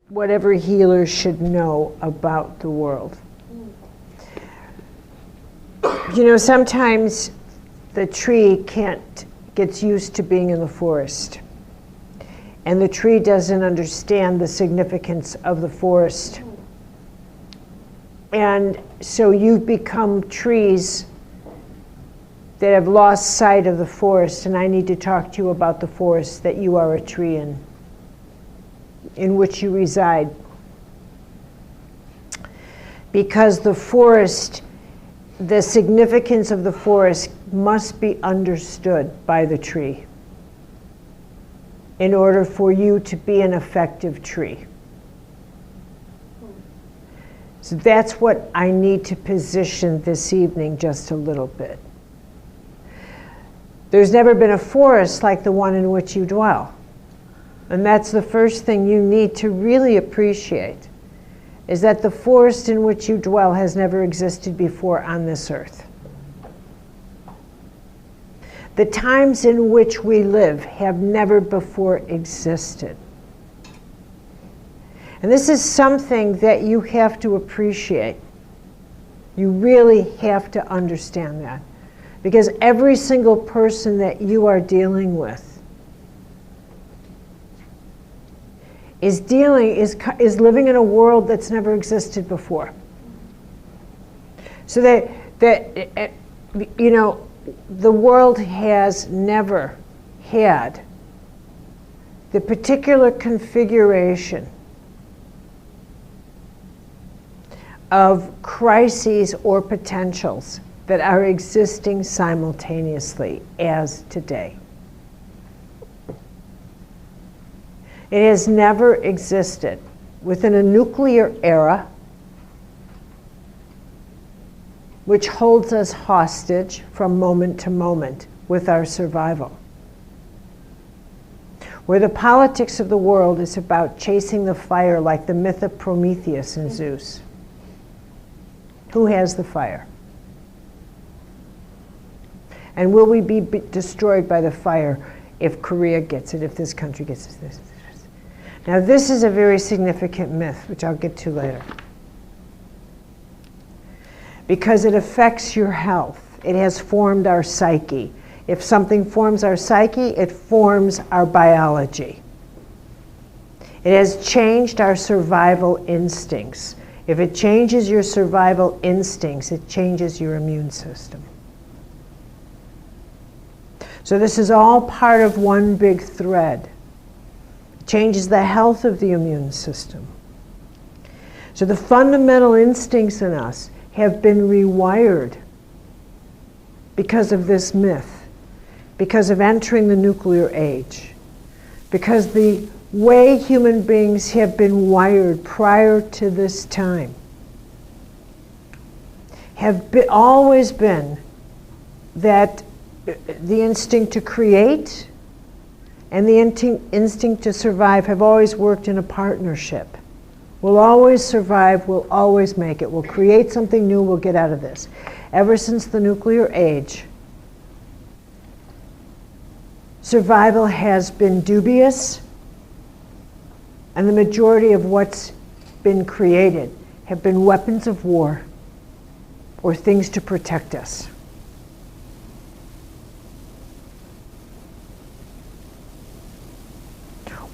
what every healer should know about the world. You know, sometimes the tree gets used to being in the forest, and the tree doesn't understand the significance of the forest. And so you've become trees that have lost sight of the forest, and I need to talk to you about the forest that you are a tree in which you reside. Because the forest, the significance of the forest must be understood by the tree in order for you to be an effective tree. So that's what I need to position this evening just a little bit. There's never been a forest like the one in which you dwell. And that's the first thing you need to really appreciate, is that the forest in which you dwell has never existed before on this earth. The times in which we live have never before existed. And this is something that you have to appreciate. You really have to understand that. Because every single person that you are dealing with is living in a world that's never existed before. So that you know, the world has never had the particular configuration of crises or potentials that are existing simultaneously as today. It has never existed within a nuclear era which holds us hostage from moment to moment with our survival. Where the politics of the world is about chasing the fire like the myth of Prometheus and Zeus. Who has the fire? And will we be destroyed by the fire if Korea gets it, if this country gets this? Now this is a very significant myth, which I'll get to later. Because it affects your health. It has formed our psyche. If something forms our psyche, it forms our biology. It has changed our survival instincts. If it changes your survival instincts, it changes your immune system. So this is all part of one big thread. It changes the health of the immune system. So the fundamental instincts in us have been rewired because of this myth, because of entering the nuclear age, because the way human beings have been wired prior to this time have always been that the instinct to create and the instinct to survive have always worked in a partnership. We'll always survive, we'll always make it. We'll create something new, we'll get out of this. Ever since the nuclear age, survival has been dubious, and the majority of what's been created have been weapons of war or things to protect us.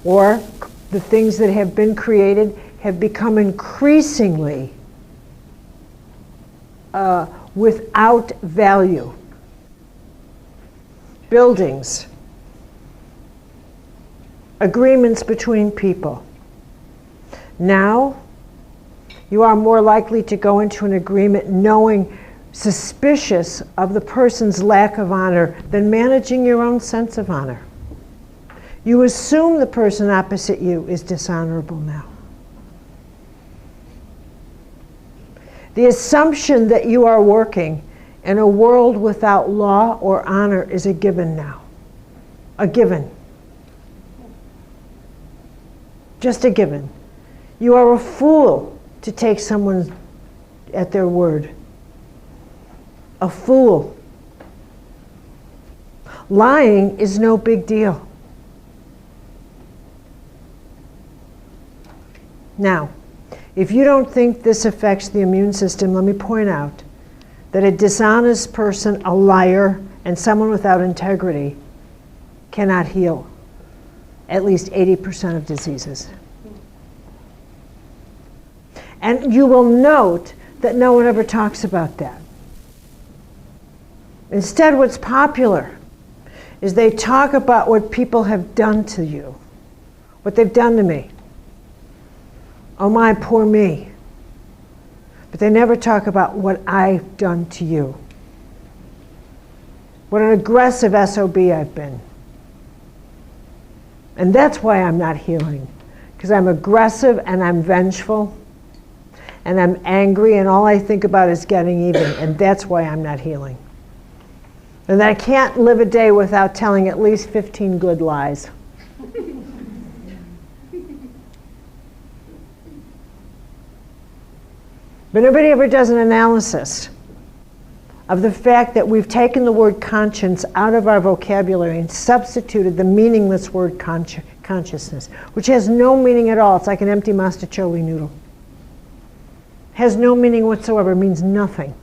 Or the things that have been created have become increasingly without value. Buildings, agreements between people. Now, you are more likely to go into an agreement knowing, suspicious of the person's lack of honor than managing your own sense of honor. You assume the person opposite you is dishonorable now. The assumption that you are working in a world without law or honor is a given now. A given. Just a given. You are a fool to take someone at their word. A fool. Lying is no big deal. Now, if you don't think this affects the immune system, let me point out that a dishonest person, a liar, and someone without integrity cannot heal at least 80% of diseases. And you will note that no one ever talks about that. Instead, what's popular is they talk about what people have done to you, what they've done to me. Oh my, poor me. But they never talk about what I've done to you. What an aggressive SOB I've been. And that's why I'm not healing. Because I'm aggressive and I'm vengeful and I'm angry and all I think about is getting even. And that's why I'm not healing. And I can't live a day without telling at least 15 good lies. But nobody ever does an analysis of the fact that we've taken the word conscience out of our vocabulary and substituted the meaningless word consciousness, which has no meaning at all. It's like an empty mastacholi noodle. Has no meaning whatsoever, means nothing.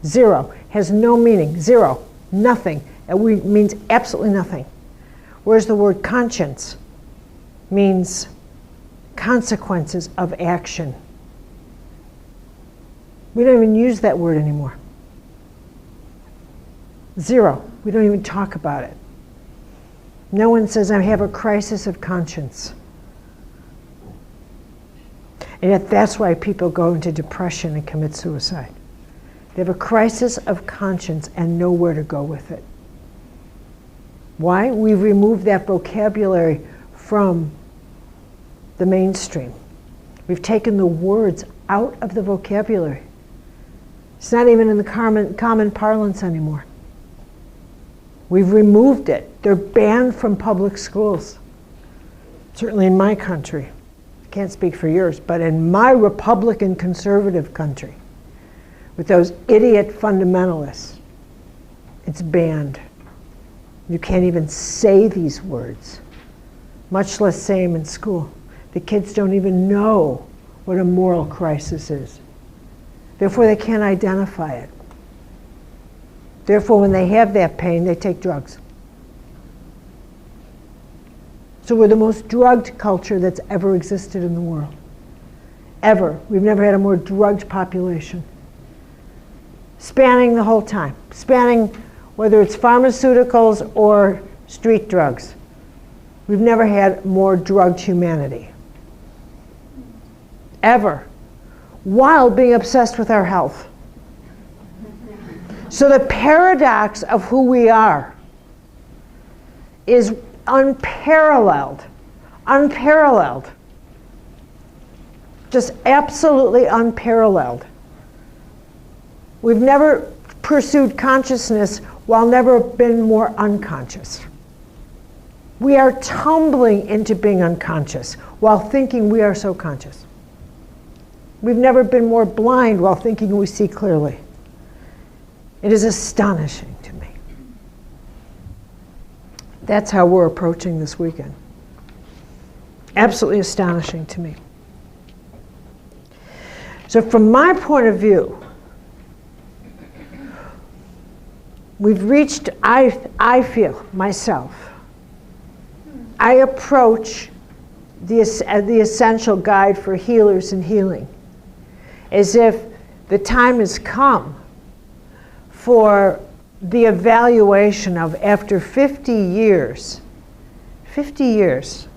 Zero. Has no meaning. Zero. Nothing. It means absolutely nothing. Whereas the word conscience means consequences of action. We don't even use that word anymore. Zero. We don't even talk about it. No one says, I have a crisis of conscience. And yet that's why people go into depression and commit suicide. They have a crisis of conscience and nowhere to go with it. Why? We've removed that vocabulary from the mainstream. We've taken the words out of the vocabulary. It's not even in the common parlance anymore. We've removed it. They're banned from public schools. Certainly in my country. I can't speak for yours, but in my Republican conservative country, with those idiot fundamentalists, it's banned. You can't even say these words, much less say them in school. The kids don't even know what a moral crisis is. Therefore, they can't identify it. Therefore, when they have that pain, they take drugs. So we're the most drugged culture that's ever existed in the world. Ever. We've never had a more drugged population. Spanning the whole time. Spanning whether it's pharmaceuticals or street drugs. We've never had more drugged humanity. Ever. While being obsessed with our health. So the paradox of who we are is unparalleled. Unparalleled. Just absolutely unparalleled. We've never pursued consciousness while never been more unconscious. We are tumbling into being unconscious while thinking we are so conscious. We've never been more blind while thinking we see clearly. It is astonishing to me. That's how we're approaching this weekend. Absolutely astonishing to me. So from my point of view, we've reached, I feel, myself, I approach the essential guide for healers and healing as if the time has come for the evaluation of, after 50 years, 60 years,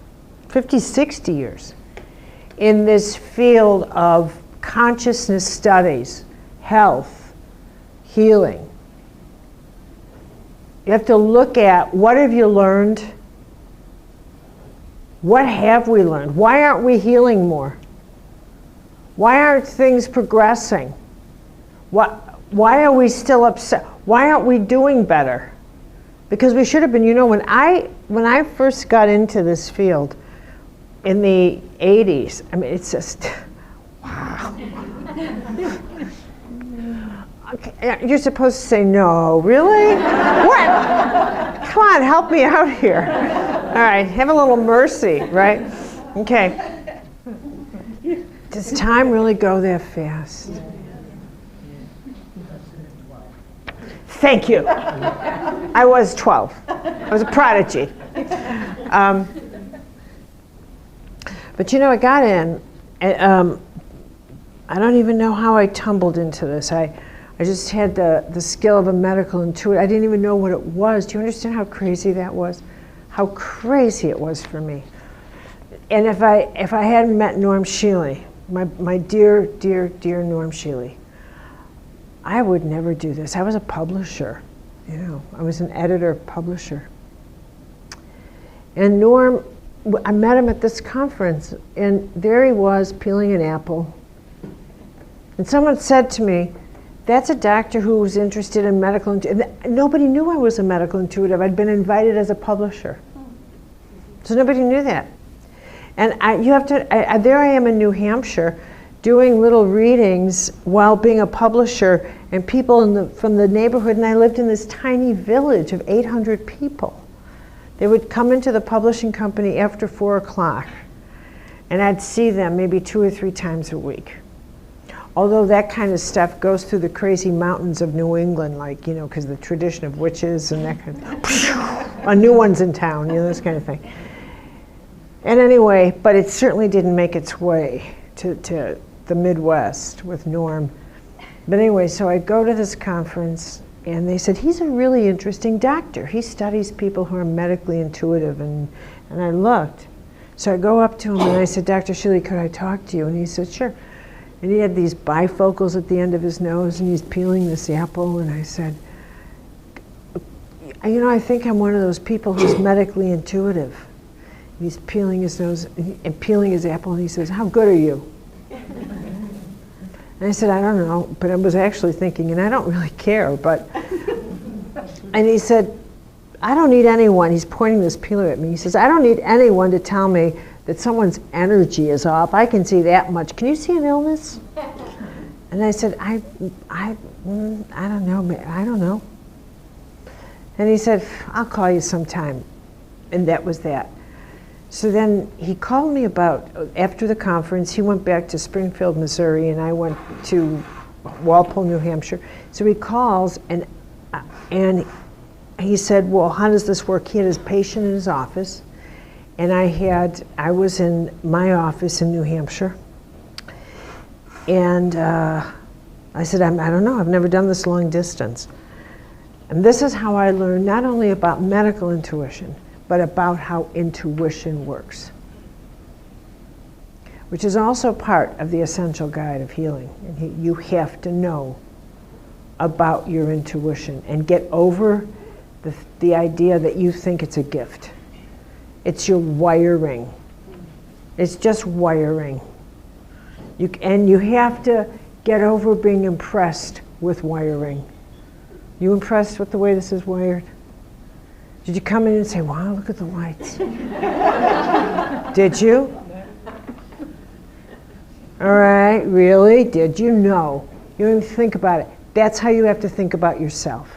in this field of consciousness studies, health, healing. You have to look at, what have you learned? What have we learned? Why aren't we healing more? Why aren't things progressing? Why are we still upset? Why aren't we doing better? Because we should have been. You know, when I first got into this field in the 80s, I mean, it's just, wow. Okay, you're supposed to say no, really? What? Come on, help me out here. All right, have a little mercy, right? Okay. Does time really go that fast? Thank you. I was 12. I was a prodigy. But you know, I got in. And, I don't even know how I tumbled into this. I just had the skill of a medical intuitive. I didn't even know what it was. Do you understand how crazy that was? How crazy it was for me. And if I hadn't met Norm Shealy, my dear, dear, dear Norm Shealy, I would never do this. I was a publisher, you know. I was an editor, publisher. And Norm, I met him at this conference, and there he was peeling an apple. And someone said to me, that's a doctor who was interested in medical intuitive. Nobody knew I was a medical intuitive. I'd been invited as a publisher. So nobody knew that. And there I am in New Hampshire doing little readings while being a publisher, and people from the neighborhood, and I lived in this tiny village of 800 people. They would come into the publishing company after 4 o'clock, and I'd see them maybe 2 or 3 times a week. Although that kind of stuff goes through the crazy mountains of New England, like, you know, because the tradition of witches and that kind of a new one's in town, you know, this kind of thing. And anyway, but it certainly didn't make its way to the Midwest with Norm. But anyway, so I go to this conference, and they said, he's a really interesting doctor. He studies people who are medically intuitive, and I looked. So I go up to him, and I said, Dr. Shealy, could I talk to you? And he said, sure. And he had these bifocals at the end of his nose, and he's peeling this apple, and I said, you know, I think I'm one of those people who's medically intuitive. And he's peeling his nose and peeling his apple, and he says, how good are you? And I said, I don't know, but I was actually thinking, and I don't really care, but, and he said, I don't need anyone, he's pointing this peeler at me, he says, I don't need anyone to tell me that someone's energy is off. I can see that much. Can you see an illness? And I said, I don't know, I don't know. And he said, I'll call you sometime. And that was that. So then he called me after the conference, he went back to Springfield, Missouri, and I went to Walpole, New Hampshire. So he calls, and he said, well, how does this work? He had his patient in his office, and I was in my office in New Hampshire. And I said, I don't know, I've never done this long distance. And this is how I learned not only about medical intuition, but about how intuition works, which is also part of the essential guide of healing. And you have to know about your intuition and get over the idea that you think it's a gift. It's your wiring. It's just wiring. And you have to get over being impressed with wiring. You impressed with the way this is wired? Did you come in and say, wow, look at the lights? Did you? All right, really? Did you? No. You don't even think about it. That's how you have to think about yourself.